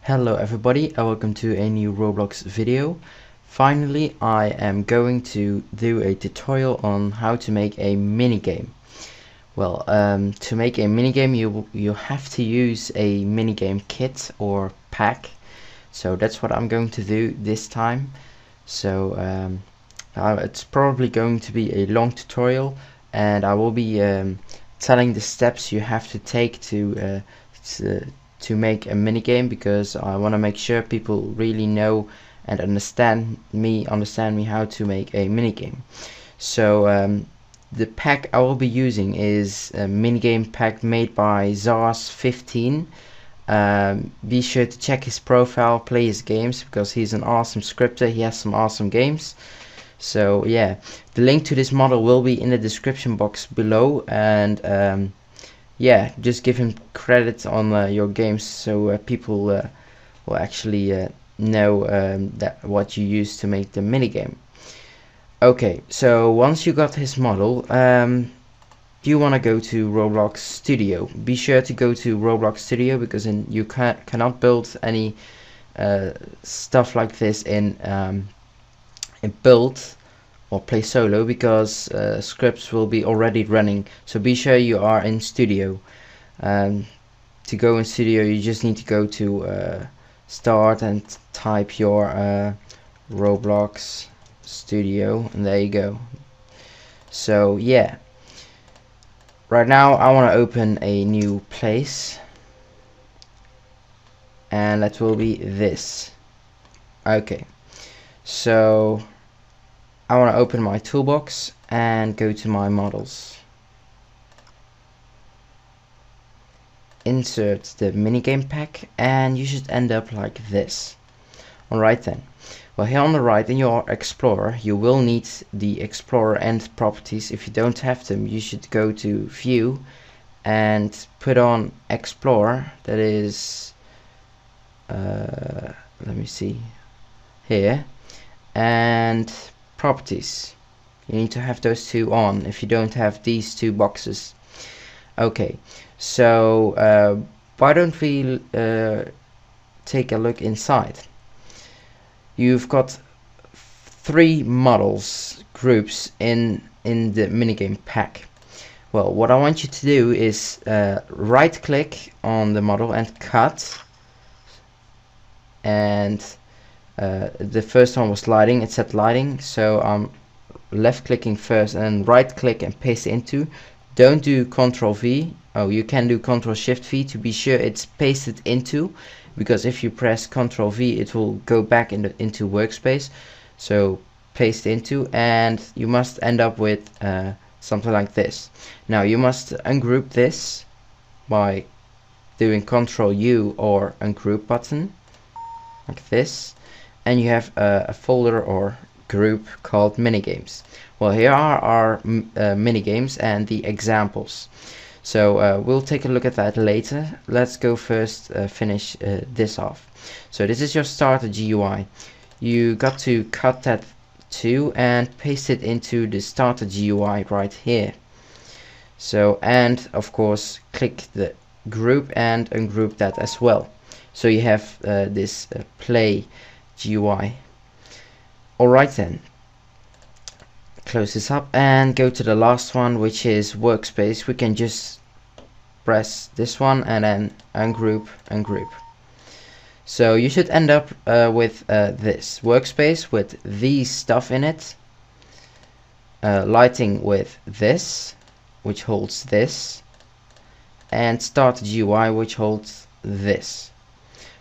Hello everybody and welcome to a new Roblox video. Finally, I am going to do a tutorial on how to make a minigame. Well, to make a minigame you have to use a minigame kit or pack. So that's what I'm going to do this time. So it's probably going to be a long tutorial, and I will be telling the steps you have to take to make a minigame, because I want to make sure people really know and understand me how to make a minigame. So the pack I will be using is a minigame pack made by Zars15. Be sure to check his profile, play his games, because he's an awesome scripter. He has some awesome games. So yeah, the link to this model will be in the description box below, and yeah, just give him credit on your games, so people will actually know that what you use to make the minigame. Okay, so once you got his model, you want to go to Roblox Studio. Be sure to go to Roblox Studio, because you cannot build any stuff like this in Build or Play Solo, because scripts will be already running. So be sure you are in Studio. To go in Studio, you just need to go to Start and type your Roblox Studio, and there you go. So yeah, right now I want to open a new place, and that will be this. Okay, so I want to open my toolbox and go to my models. Insert the minigame pack, and you should end up like this. Alright then. Well, here on the right in your Explorer, you will need the Explorer and properties. If you don't have them, you should go to View and put on Explorer. That is, let me see, here, and properties. You need to have those two on if you don't have these two boxes. Okay, so why don't we take a look inside. You've got 3 models groups in the minigame pack. Well, what I want you to do is right click on the model and cut, and the first one was lighting. It said lighting, so I'm left clicking first and right click and paste into. Don't do Ctrl V. Oh, you can do Ctrl Shift V to be sure it's pasted into, because if you press Ctrl V it will go back into workspace. So paste into, and you must end up with something like this. Now you must ungroup this by doing Ctrl U or ungroup button, like this, and you have a folder or group called minigames. Well, here are our minigames and the examples. So we'll take a look at that later. Let's go first finish this off. So this is your starter GUI. You got to cut that too and paste it into the starter GUI right here. So, and of course click the group and ungroup that as well. So you have this play GUI. Alright then, close this up and go to the last one, which is workspace. We can just press this one and then ungroup. So you should end up with this workspace with these stuff in it, lighting with this, which holds this, and start GUI, which holds this.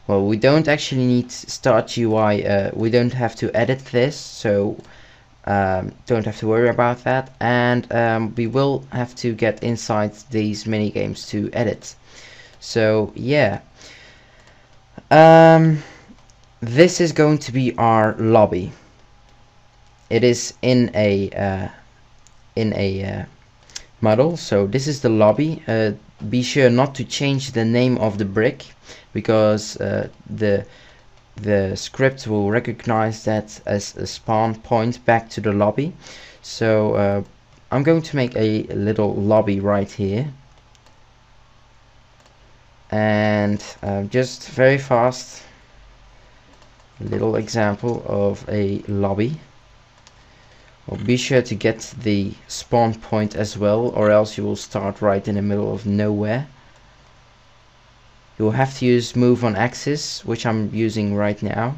Well, we don't actually need start GUI, we don't have to edit this, so don't have to worry about that, and we will have to get inside these minigames to edit. So yeah, this is going to be our lobby. It is in a model, so this is the lobby. Be sure not to change the name of the brick, because the script will recognize that as a spawn point back to the lobby. So I'm going to make a little lobby right here, and just very fast a little example of a lobby. Well, be sure to get the spawn point as well, or else you will start right in the middle of nowhere. You will have to use move on axis, which I'm using right now.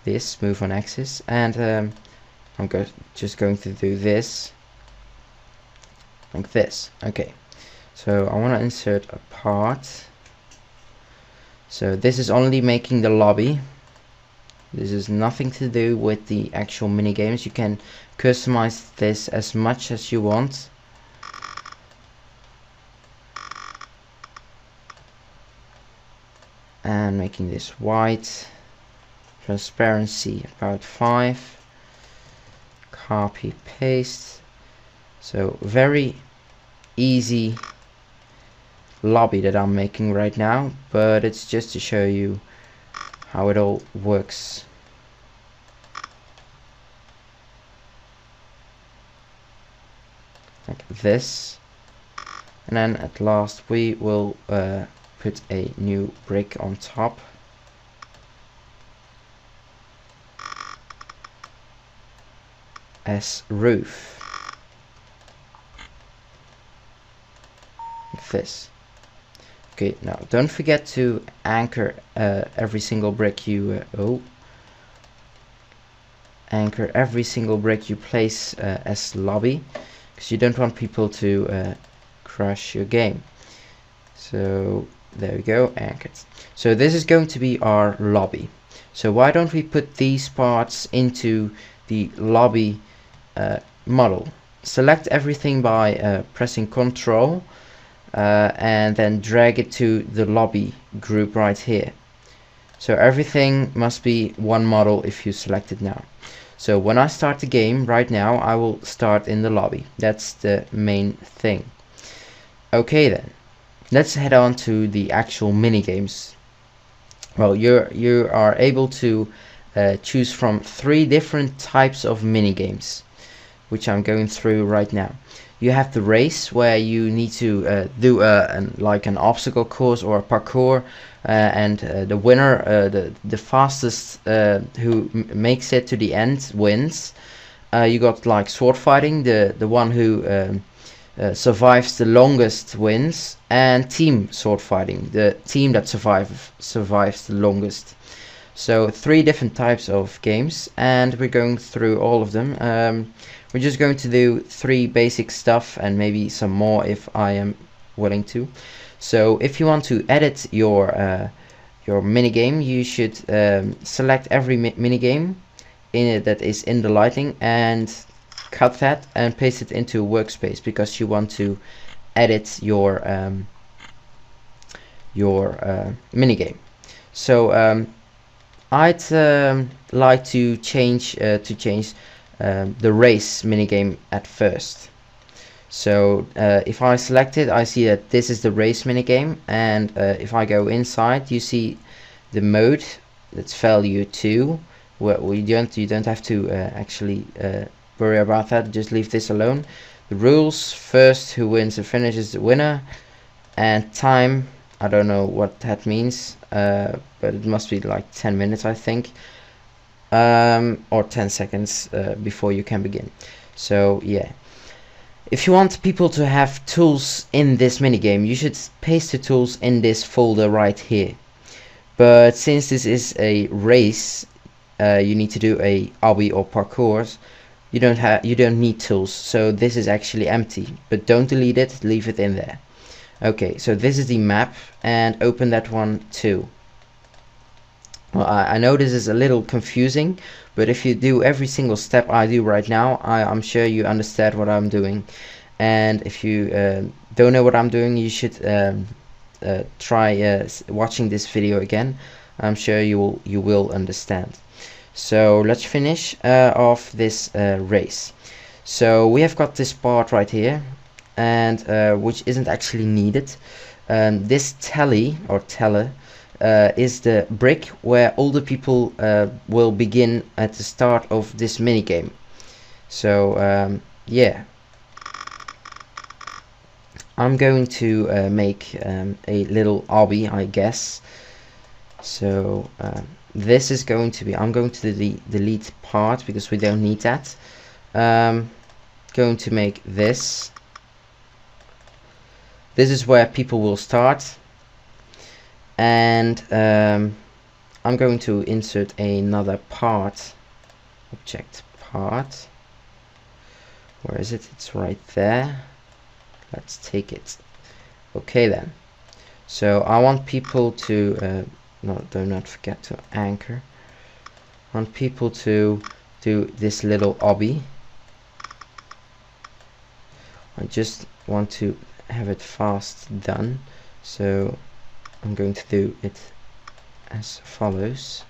This move on axis, and I'm just going to do this like this. Okay, so I want to insert a part. So this is only making the lobby. This is nothing to do with the actual mini games. You can customize this as much as you want. And making this white. Transparency about 5. Copy paste. So very easy lobby that I'm making right now, but it's just to show you how it all works. Like this. And then at last we will put a new brick on top. As roof. Like this. Okay, now don't forget to anchor every single brick you anchor every single brick you place as lobby, because you don't want people to crash your game. So there we go, anchored. So this is going to be our lobby. So why don't we put these parts into the lobby model? Select everything by pressing Ctrl and then drag it to the lobby group right here. So everything must be one model if you select it now. So when I start the game right now, I will start in the lobby. That's the main thing. Okay then, let's head on to the actual mini games. Well, you are able to choose from 3 different types of mini games, which I'm going through right now. You have the race, where you need to do like an obstacle course or a parkour, and the winner, the fastest who makes it to the end wins. You got like sword fighting, the one who survives the longest wins, and team sword fighting, the team that survives the longest. So 3 different types of games, and we're going through all of them. We're just going to do 3 basic stuff and maybe some more if I am willing to. So if you want to edit your minigame, you should select every minigame in it that is in the lighting and cut that and paste it into a workspace, because you want to edit your minigame. So I'd like to change the race minigame at first. So if I select it, I see that this is the race minigame, and if I go inside, you see the mode, that's value 2. Well, you don't have to actually worry about that, just leave this alone. The rules: first who wins and finishes the winner, and time, I don't know what that means, but it must be like 10 minutes I think, or 10 seconds before you can begin. So yeah, if you want people to have tools in this minigame, you should paste the tools in this folder right here. But since this is a race, you need to do a obby or parkour, you don't need tools, so this is actually empty. But don't delete it, leave it in there. Okay, so this is the map, and open that one too. Well, I know this is a little confusing, but if you do every single step I do right now, I'm sure you understand what I'm doing. And if you don't know what I'm doing, you should try watching this video again. I'm sure you will understand. So let's finish off this race. So we have got this part right here, and which isn't actually needed. This tally or teller is the brick where all the people will begin at the start of this minigame. So yeah, I'm going to make a little obby, I guess. So this is going to be, I'm going to delete part because we don't need that. Going to make this. This is where people will start, and I'm going to insert another part, object part. Where is it? It's right there. Let's take it. Okay then. So I want people to do not forget to anchor. I want people to do this little obby. I just want to have it fast done, so I'm going to do it as follows.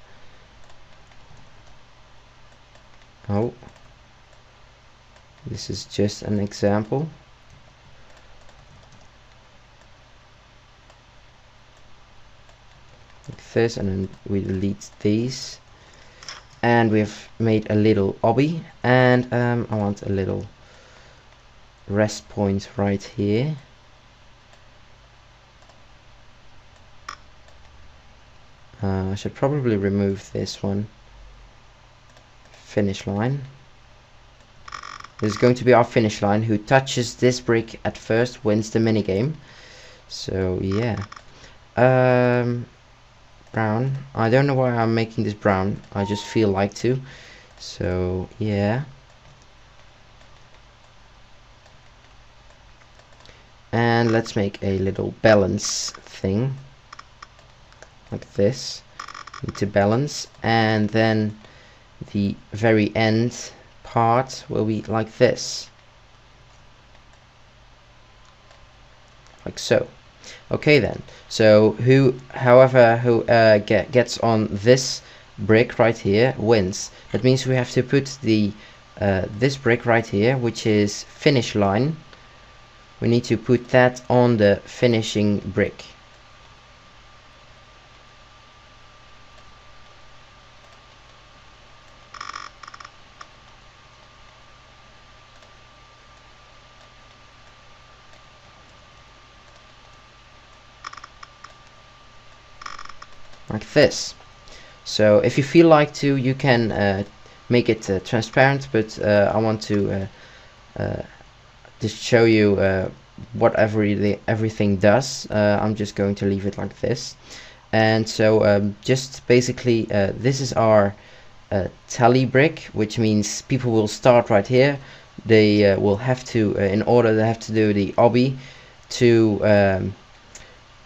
Oh, this is just an example. Like this, and then we delete these, and we've made a little obby, and I want a little rest point right here. I should probably remove this one. Finish line. This is going to be our finish line. Who touches this brick at first wins the minigame. So yeah. Brown. I don't know why I'm making this brown. I just feel like to. So yeah. And let's make a little balance thing. Like this. Need to balance. And then the very end part will be like this. Like so. Okay then. So whoever gets on this brick right here wins. That means we have to put the this brick right here, which is finish line. We need to put that on the finishing brick. Like this. So if you feel like to, you can make it transparent, but I want to just show you what everything does. I'm just going to leave it like this. And so just basically this is our tally brick, which means people will start right here. They will have to, in order they have to do the obby to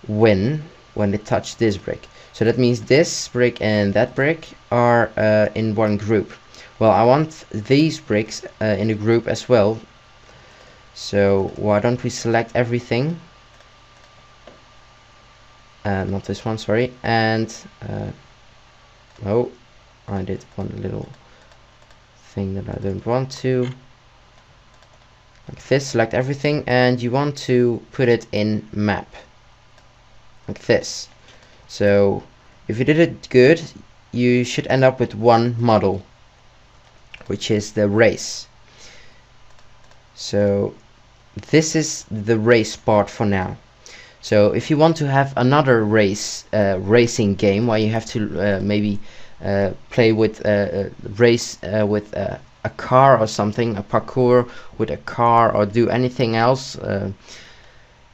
win when they touch this brick. So that means this brick and that brick are in one group. Well, I want these bricks in a group as well. So why don't we select everything? Not this one, sorry. And oh, I did one little thing that I don't want to. Like this, select everything, and you want to put it in map. Like this. So if you did it good, you should end up with one model, which is the race. So this is the race part for now. So if you want to have another racing game where you have to maybe play with race with a car or something, a parkour with a car, or do anything else,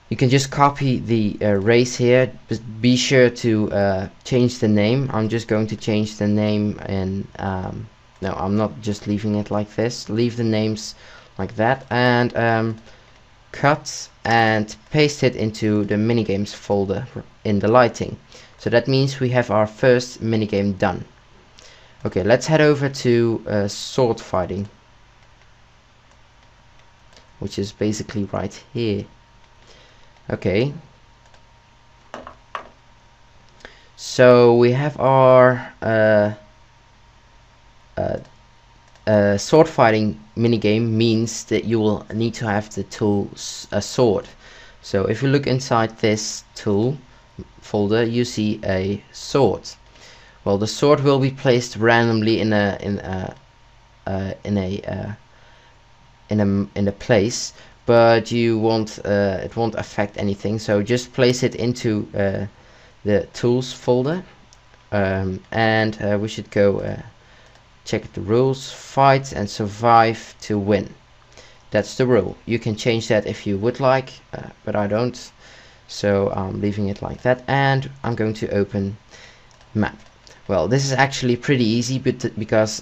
you can just copy the race here. Just be sure to change the name. I'm just going to change the name, and no, I'm not just leaving it like this. Leave the names like that, and cut and paste it into the minigames folder in the lighting. So that means we have our first minigame done. Okay, let's head over to sword fighting, which is basically right here. Okay, so we have our sword fighting minigame. Means that you will need to have the tool a sword. So if you look inside this tool folder, you see a sword. Well, the sword will be placed randomly in a place, but you won't it won't affect anything. So just place it into the tools folder and we should go check the rules. Fight and survive to win. That's the rule. You can change that if you would like, but I don't, so I'm leaving it like that. And I'm going to open map. Well, this is actually pretty easy, but because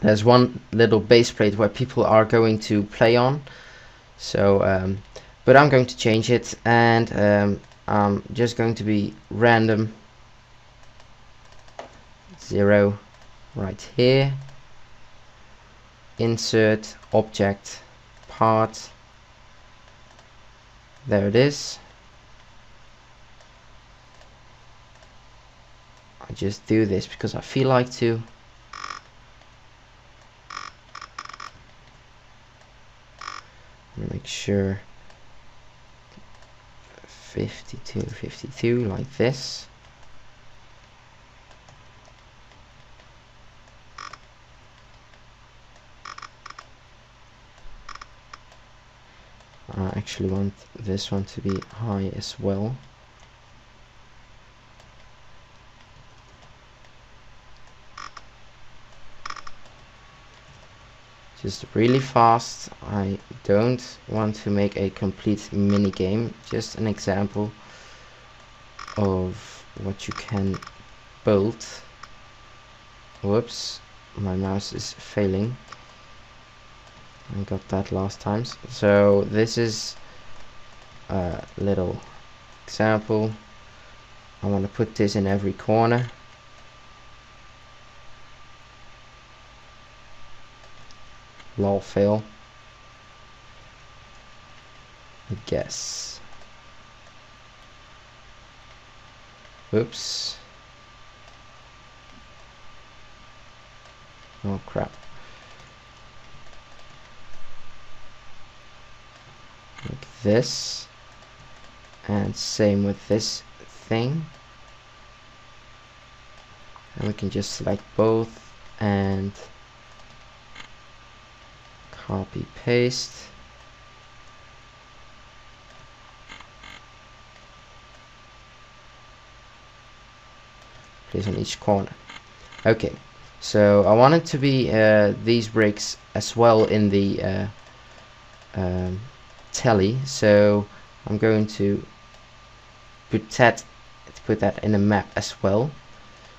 there's one little base plate where people are going to play on, so but I'm going to change it, and I'm just going to be random 0 right here. Insert object part, there it is. I just do this because I feel like to. Make sure 52 like this. I actually want this one to be high as well. Just really fast. I don't want to make a complete mini game, just an example of what you can build. Whoops, my mouse is failing. I got that last time. So this is a little example. I want to put this in every corner. Lol, fail. I guess. Oops. Oh crap. Like this. And same with this thing. And we can just select both and copy paste. Place on each corner. Okay, so I want it to be these bricks as well in the tally, so I'm going to put that in a map as well.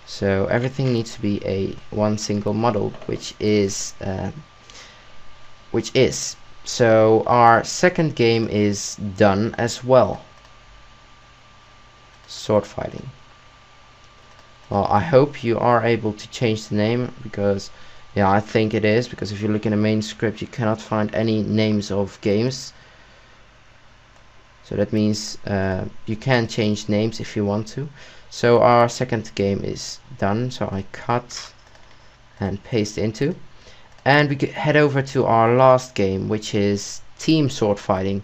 So everything needs to be a one single model, which is so our second game is done as well. Sword fighting. Well, I hope you are able to change the name, because yeah, I think it is, because if you look in the main script you cannot find any names of games. So that means you can change names if you want to. So our second game is done, so I cut and paste into, and we head over to our last game, which is team sword fighting.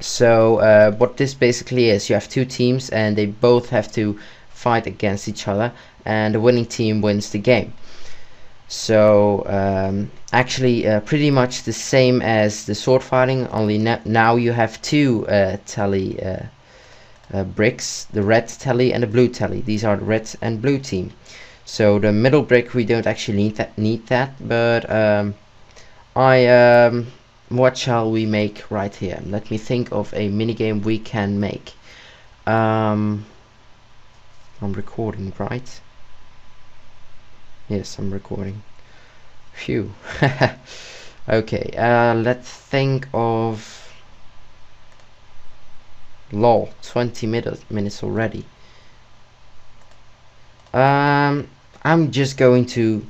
So what this basically is, you have two teams and they both have to fight against each other, and the winning team wins the game. So actually pretty much the same as the sword fighting, only now you have two tally bricks, the red tally and the blue tally. These are the red and blue team. So the middle brick we don't actually need that, but what shall we make right here? Let me think of a minigame we can make. I'm recording, right? Yes, I'm recording. Phew. Okay, let's think of... Lol, 20 minutes already. I'm just going to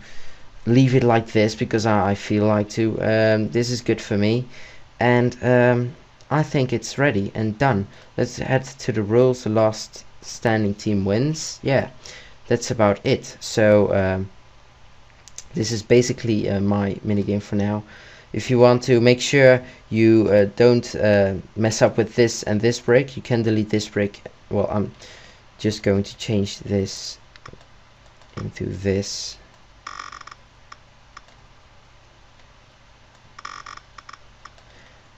leave it like this because I feel like to. This is good for me, and I think it's ready and done. Let's head to the rules. The last standing team wins. Yeah, that's about it. So this is basically my minigame for now. If you want to make sure you don't mess up with this and this brick, you can delete this brick. Well, I'm just going to change this into this.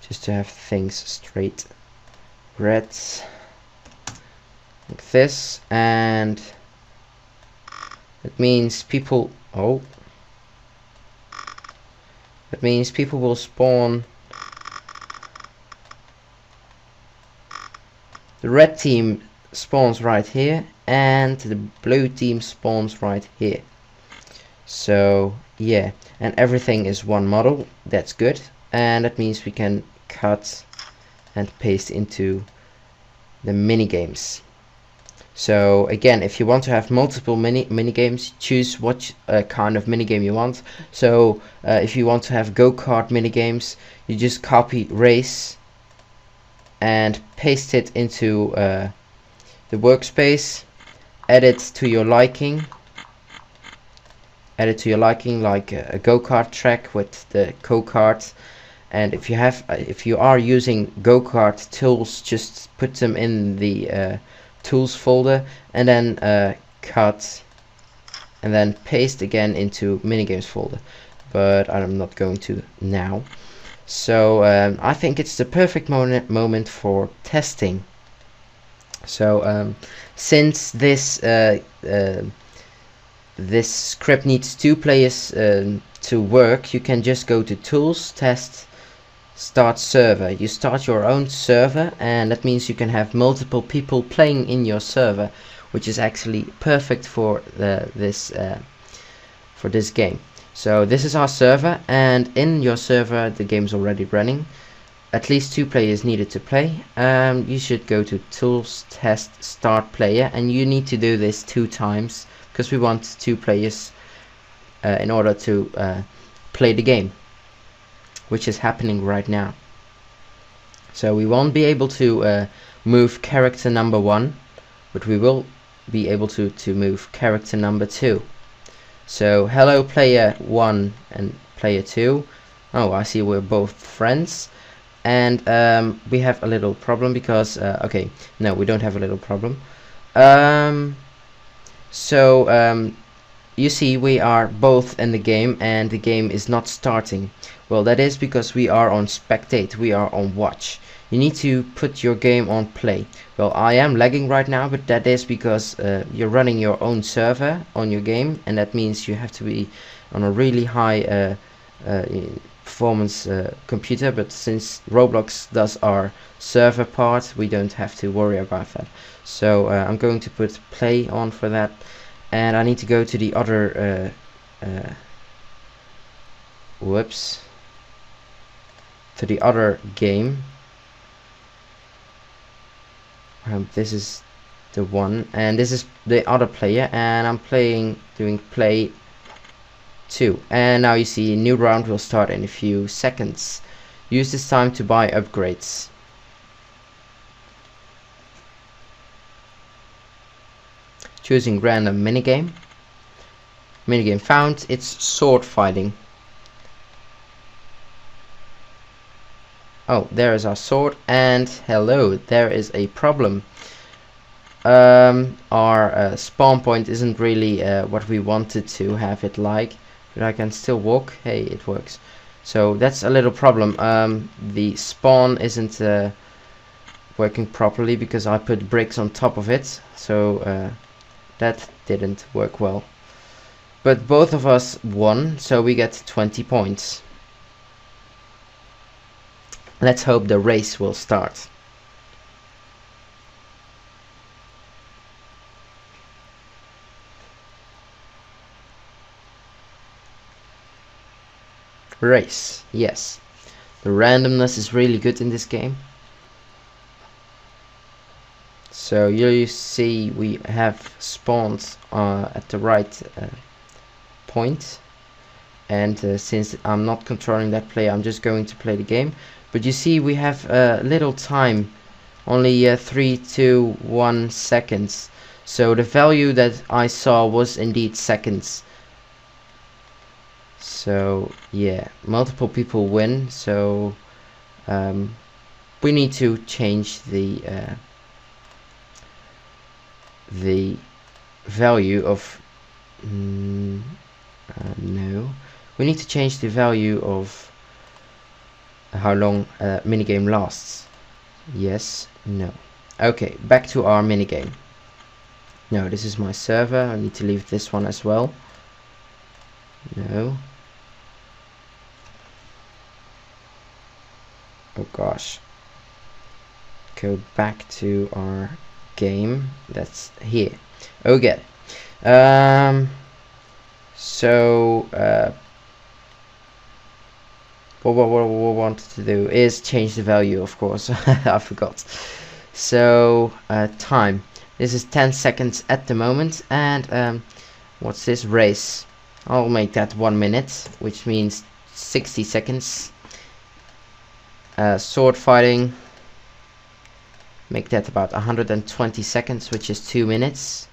Just to have things straight. Red, like this, and it means people will spawn. The red team spawns right here and the blue team spawns right here. So yeah, and everything is one model. That's good, and that means we can cut and paste into the mini games. So again, if you want to have multiple mini games, choose what kind of mini game you want. So if you want to have go-kart mini games, you just copy race and paste it into the workspace. Add it to your liking. Like a go-kart track with the go-karts. And if you are using go-kart tools, just put them in the tools folder, and then cut and then paste again into minigames folder, but I'm not going to now. So I think it's the perfect moment for testing. So since this script needs 2 players to work, you can just go to tools, test, start server. You start your own server, and that means you can have multiple people playing in your server, which is actually perfect for this game. So this is our server, and in your server the game's already running. At least 2 players needed to play. You should go to tools, test, start player, and you need to do this 2 times because we want 2 players in order to play the game, which is happening right now. So we won't be able to move character number 1, but we will be able to move character number 2. So hello player 1 and player 2. Oh, I see we're both friends. And we have a little problem because okay, no, we don't have a little problem. You see we are both in the game and the game is not starting. Well, that is because we are on spectate, we are on watch. You need to put your game on play. Well, I am lagging right now, but that is because you're running your own server on your game, and that means you have to be on a really high performance computer, but since Roblox does our server part, we don't have to worry about that. So I'm going to put play on for that, and I need to go to the other to the other game. This is the one, and this is the other player, and I'm doing play 2, and now you see a new round will start in a few seconds. Use this time to buy upgrades. Choosing random minigame. Minigame found. It's sword fighting. Oh, there is our sword, and hello, there is a problem. Our spawn point isn't really what we wanted to have it like, but I can still walk. Hey, it works. So that's a little problem. The spawn isn't working properly because I put bricks on top of it, so that didn't work well. But both of us won, so we get 20 points. Let's hope the race will start. Race, yes. The randomness is really good in this game. So you see we have spawned at the right point, and since I'm not controlling that player, I'm just going to play the game. But you see we have little time, only 3, 2, 1 seconds. So the value that I saw was indeed seconds. So yeah, multiple people win, so we need to change the value of no, we need to change the value of how long minigame lasts. Yes, no. Okay, back to our minigame. No, this is my server. I need to leave this one as well. No. Oh gosh. Go back to our game. That's here. Okay. So what we wanted to do is change the value, of course. I forgot. So time. This is 10 seconds at the moment, and what's this? Race. I'll make that 1 minute, which means 60 seconds. Sword fighting. Make that about 120 seconds, which is 2 minutes.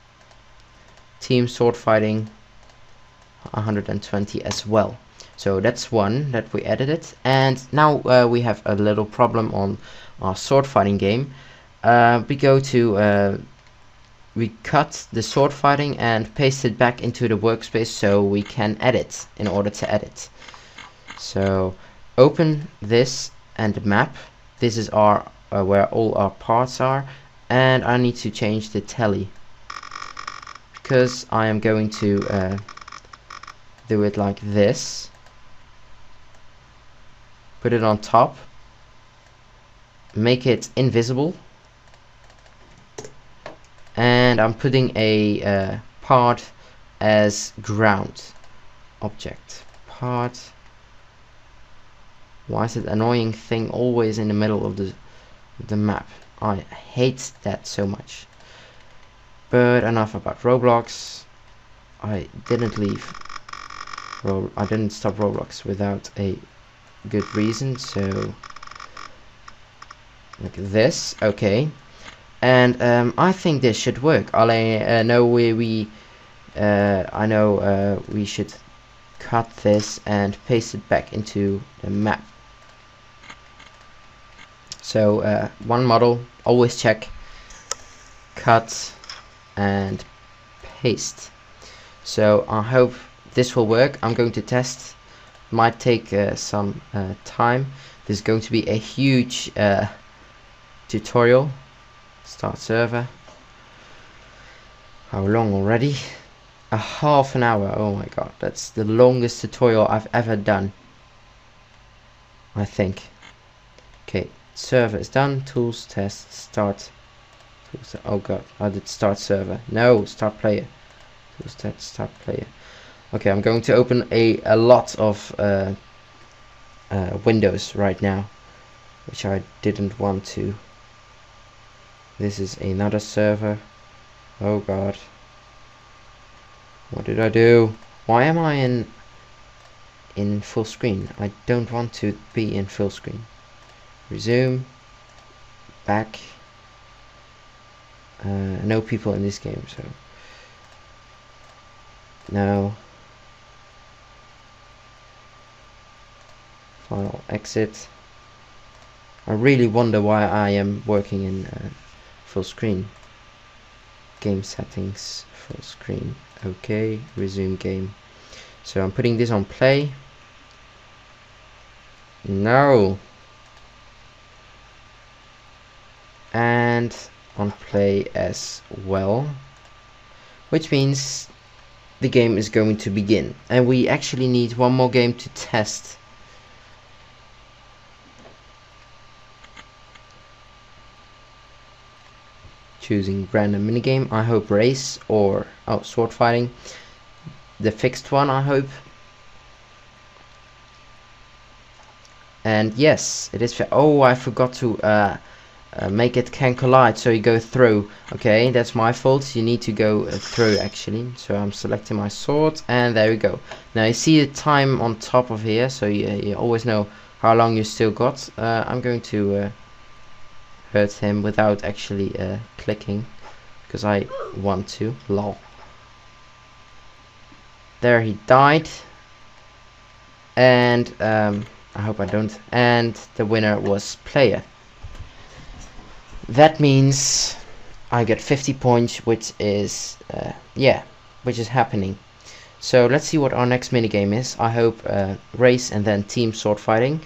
Team sword fighting, 120 as well. So that's one that we edited. And now we have a little problem on our sword fighting game. We cut the sword fighting and paste it back into the workspace so we can edit in order to edit. So open this and the map. This is our where all our parts are, and I need to change the tally because I am going to do it like this. Put it on top, make it invisible, and I'm putting a part as ground object. Part. Why is it annoying thing always in the middle of the map? I hate that so much. But enough about Roblox. I didn't stop Roblox without a good reason. So like this, okay. And I think this should work. I know we should cut this and paste it back into the map. So one model, always check, cut and paste. So I hope this will work. I'm going to test. Might take some time. This is going to be a huge tutorial. Start server. How long already? A half an hour. Oh my god, that's the longest tutorial I've ever done, I think. Okay, server is done. Tools, test, start. Tools, oh god, I did start server. No, start player. Tools, test, start player. Okay, I'm going to open a lot of windows right now, which I didn't want to. This is another server. Oh god. What did I do? Why am I in full screen? I don't want to be in full screen. Resume. Back. No people in this game, so no. File, exit. I really wonder why I am working in full screen. Game settings, full screen. Okay, resume game. So I'm putting this on play. No. And on play as well. Which means the game is going to begin. And we actually need one more game to test. Choosing random minigame. I hope race or sword fighting. The fixed one, I hope. And yes, it is. Oh, I forgot to make it can collide, so you go through. Okay, that's my fault. You need to go through actually. So I'm selecting my sword, and there we go. Now you see the time on top of here, so you always know how long you still got. I'm going to hurt him without actually clicking, because I want to. Lol. There, he died, and I hope I don't. And the winner was player. That means I get 50 points, which is which is happening. So let's see what our next minigame is. I hope race and then team sword fighting.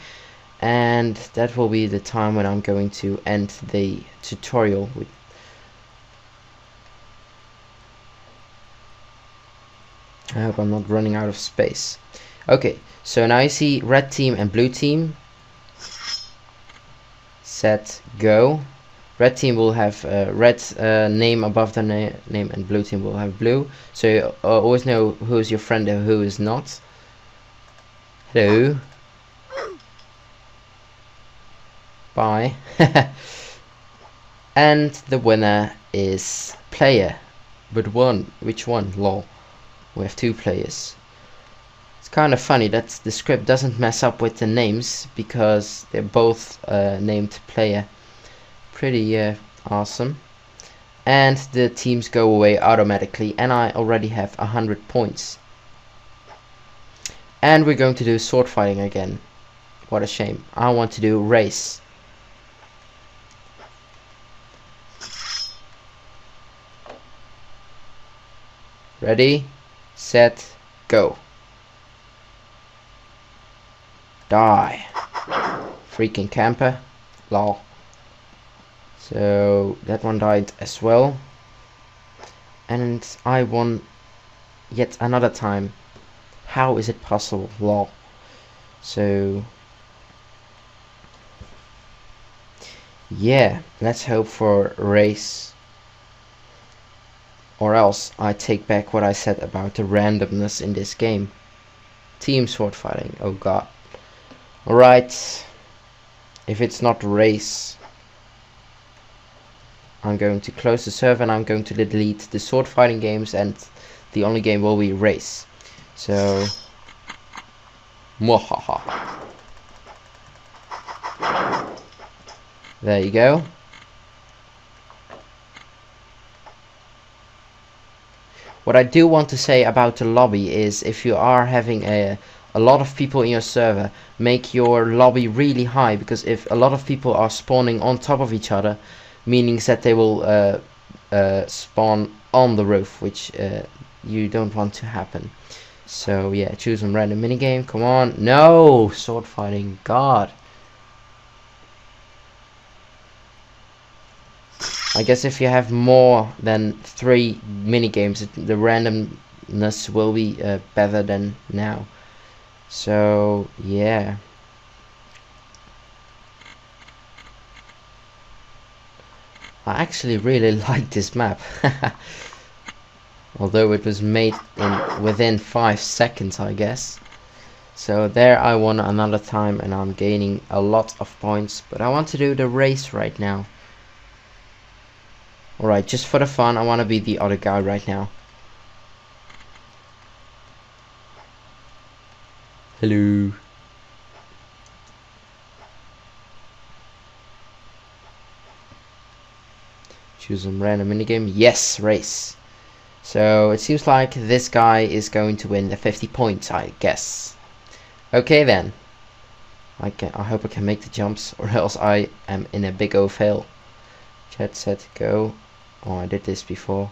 And that will be the time when I'm going to end the tutorial. I hope I'm not running out of space. Okay, so now you see red team and blue team. Set, go. Red team will have red name above the name, and blue team will have blue. So you always know who is your friend and who is not. Hello. Bye. And the winner is player. But one. Which one? Lol. We have 2 players. It's kind of funny that the script doesn't mess up with the names because they're both named player. Pretty awesome. And the teams go away automatically, and I already have 100 points. And we're going to do sword fighting again. What a shame. I want to do race. Ready, set, go. Die. Freaking camper. Lol. So that one died as well. And I won yet another time. How is it possible? Lol. So yeah, let's hope for a race. Or else I take back what I said about the randomness in this game. Team sword fighting, oh god. Alright, if it's not race, I'm going to close the server and I'm going to delete the sword fighting games, and the only game will be race. So, mwahaha. There you go. What I do want to say about the lobby is, if you are having a lot of people in your server, make your lobby really high, because if a lot of people are spawning on top of each other, meaning that they will spawn on the roof, which you don't want to happen. So yeah, choose a random minigame. Come on. No! Sword fighting. God. I guess if you have more than 3 minigames, the randomness will be better than now. So yeah. I actually really like this map. Although it was made within 5 seconds, I guess. So there I won another time, and I'm gaining a lot of points. But I want to do the race right now. Alright, just for the fun, I want to be the other guy right now. Hello. Choose some random minigame. Yes, race. So it seems like this guy is going to win the 50 points, I guess. Okay then. I hope I can make the jumps, or else I am in a big O fail. Chat, set, go. Oh, I did this before.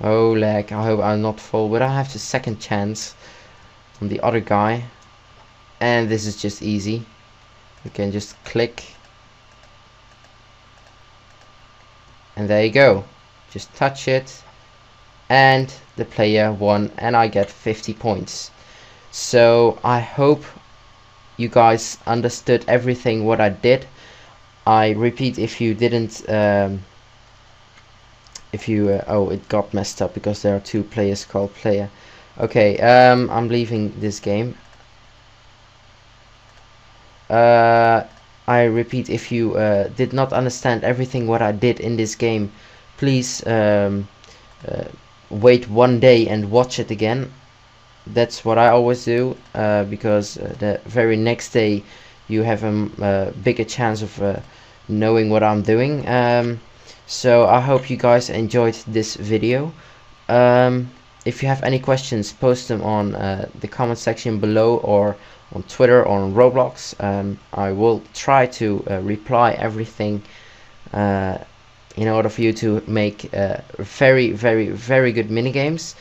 Oh, lag. I hope I'm not full, but I have the second chance on the other guy. And this is just easy. You can just click. And there you go. Just touch it. And the player won, and I get 50 points. So I hope you guys understood everything what I did. I repeat, if you didn't, oh, it got messed up because there are 2 players called player. Okay, I'm leaving this game. I repeat, if you did not understand everything what I did in this game, please wait 1 day and watch it again. That's what I always do, because the very next day you have a bigger chance of knowing what I'm doing. So I hope you guys enjoyed this video. If you have any questions, post them on the comment section below, or on Twitter, or on Roblox. I will try to reply everything in order for you to make very good minigames.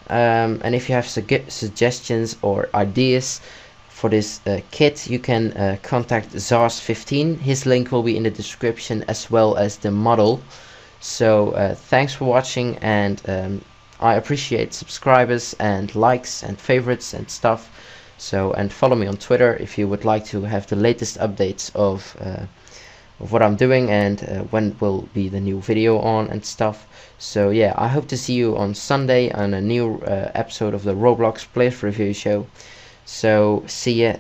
And if you have suggestions or ideas for this kit, you can contact Zars15. His link will be in the description, as well as the model. So thanks for watching, and I appreciate subscribers and likes and favorites and stuff. So, and follow me on Twitter if you would like to have the latest updates of what I'm doing and when will be the new video on and stuff. So yeah, I hope to see you on Sunday on a new episode of the Roblox Players Review Show. So see ya.